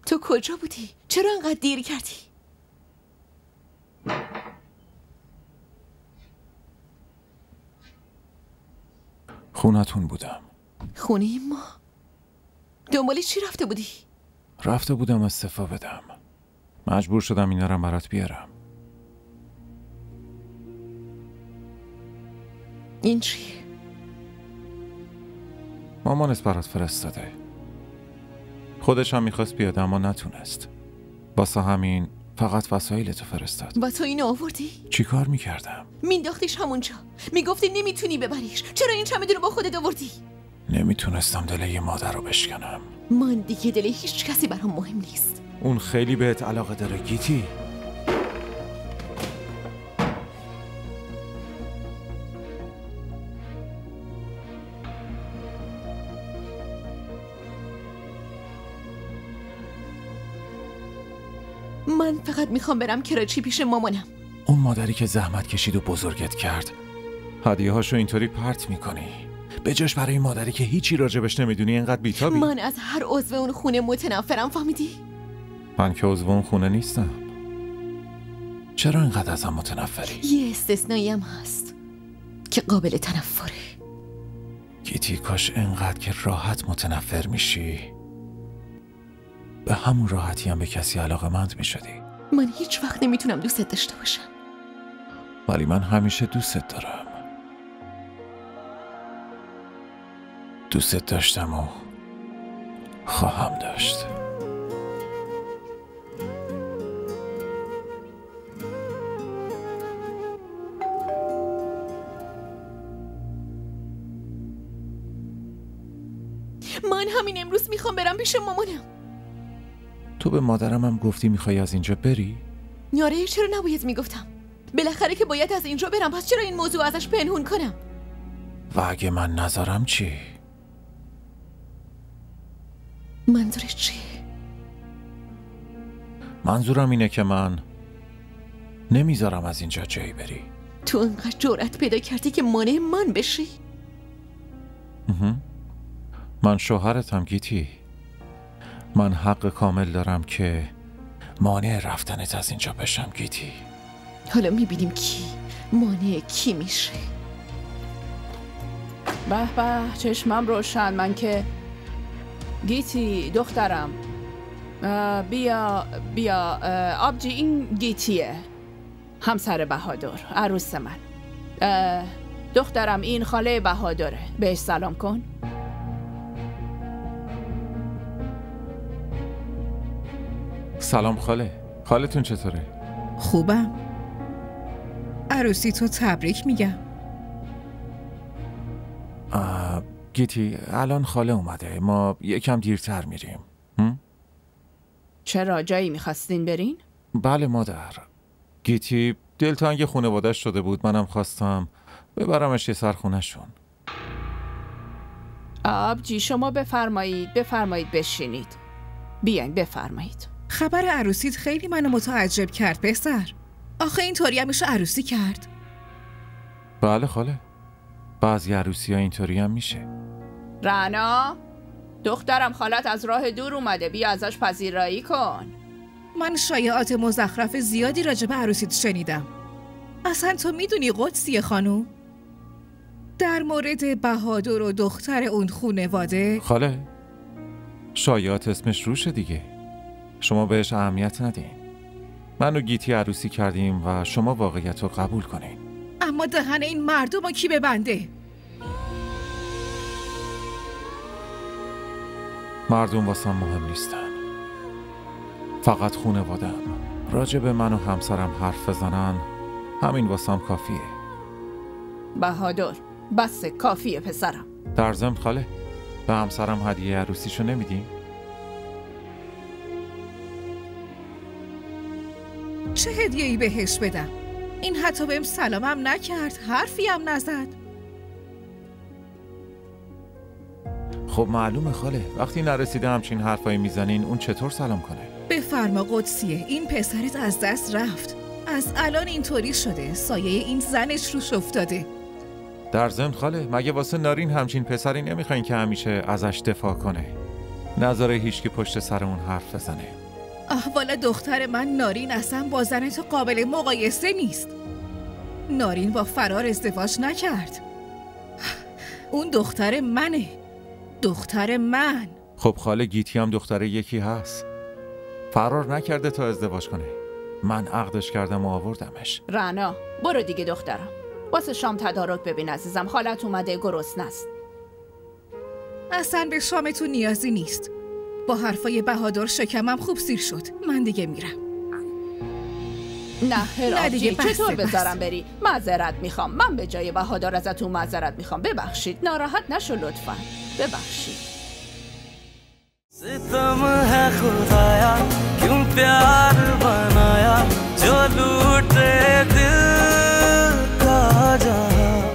تو کجا بودی؟ چرا انقدر دیر کردی؟ خونتون بودم. خونه ما؟ دنبال چی رفته بودی؟ رفته بودم استعفا بدم. مجبور شدم اینا رو برات بیارم. این چی؟ مامانت برات فرستاده. خودش هم میخواست بیاد اما نتونست. واسه همین فقط وسایلتو فرستاد. و تو اینو آوردی؟ چی کار میکردم؟ مینداختیش همونجا. میگفتی نمیتونی ببریش. چرا این چمدون رو با خودت آوردی؟ نمیتونستم دل یه مادر رو بشکنم. من دیگه دل هیچ کسی برام مهم نیست. اون خیلی بهت علاقه داره گیتی. من فقط میخوام برم کراچی پیش مامانم. اون مادری که زحمت کشید و بزرگت کرد هدیه هاشو اینطوری پرت میکنی، به جاش برای مادری که هیچی راجبش نمیدونی اینقدر بیتابی. من از هر عضو اون خونه متنفرم، فهمیدی؟ من که عضو اون خونه نیستم. چرا اینقدر ازم متنفری؟ یه استثنایی هم هست که قابل تنفره. گیتی کاش اینقدر که راحت متنفر میشی به همون راحتی هم به کسی علاقه‌مند میشدی. من هیچ وقت نمیتونم دوستت داشته باشم. ولی من همیشه دوستت دارم. دوستت داشتم و خواهم داشت. من همین امروز میخوام برم پیش مامانم. تو به مادرم هم گفتی میخوای از اینجا بری؟ یاره چرا نباید میگفتم؟ بالاخره که باید از اینجا برم، پس چرا این موضوع ازش پنهون کنم؟ و اگه من نذارم چی؟ منظورش چیه؟ منظورم اینه که من نمیذارم از اینجا جایی بری. تو انقدر جرأت پیدا کردی که مانع من بشی؟ من شوهرتم گیتی. من حق کامل دارم که مانع رفتنت از اینجا بشم گیتی. حالا میبینیم کی مانع کی میشه. به به چشمم روشن. من که گیتی دخترم بیا آبجی، این گیتیه، همسر بهادر، عروس من. دخترم این خاله بهادره، بهش سلام کن. سلام خاله. خالتون چطوره؟ خوبم. عروسی تو تبریک میگم. گیتی الان خاله اومده، ما یکم دیرتر میریم. چرا جایی میخواستین برین؟ بله مادر. گیتی دلتنگ خانواده‌اش شده بود، منم خواستم ببرمش یه سر خونه‌شون. آبجی شما بفرمایید بشینید. بیاین بفرمایید. خبر عروسیت خیلی منو متعجب کرد پسر. آخه اینطوری هم میشه عروسی کرد؟ بله خاله، بعضی عروسی ها اینطوری هم میشه. رعنا دخترم خالت از راه دور اومده، بیا ازش پذیرایی کن. من شایعات مزخرف زیادی راجع به عروسیت شنیدم. اصلا تو میدونی قدسیه خانوم؟ در مورد بهادر و دختر اون خونواده؟ خاله شایعات اسمش روشه دیگه، شما بهش اهمیت ندین. من و گیتی عروسی کردیم و شما واقعیت رو قبول کنین. اما دهن این مردم رو کی ببنده؟ مردم واسم مهم نیستن، فقط خونوادم. راجع به من و همسرم حرف بزنن همین واسم کافیه. بهادر بس کافیه پسرم. در ضمن خاله به همسرم هدیه عروسیشو نمیدین؟ چه هدیه‌ای بهش بدم؟ این حتی بهم سلامم نکرد، حرفی هم نزد. خب معلومه خاله، وقتی نرسیده همچین حرفایی میزنین اون چطور سلام کنه؟ بفرما قدسیه، این پسرت از دست رفت. از الان اینطوری شده، سایه این زنش روش افتاده. در ضمن خاله مگه واسه نارین همچین پسری نمیخواین که همیشه ازش دفاع کنه؟ نذاره هیچ که پشت سر اون حرف بزنه. احوال دختر من نارین اصلا با زن تو قابل مقایسه نیست. نارین با فرار ازدواج نکرد. اون دختر منه، دختر من. خب خاله گیتی هم دختر یکی هست. فرار نکرده تا ازدواج کنه. من عقدش کردم و آوردمش. رنا برو دیگه دخترم، واسه شام تدارک ببین عزیزم، خالت اومده گرسنه است. اصلا به شامتون نیازی نیست. با حرفای بهادر شکمم خوب سیر شد. من دیگه میرم. نه هرابجی چطور بس. بذارم بری؟ معذرت میخوام، من به جای بهادر ازتون معذرت میخوام، ببخشید، ناراحت نشو لطفاً، ببخشید. सितम है खुदाया क्यों प्यार बनाया जो लूटे दिल का जहां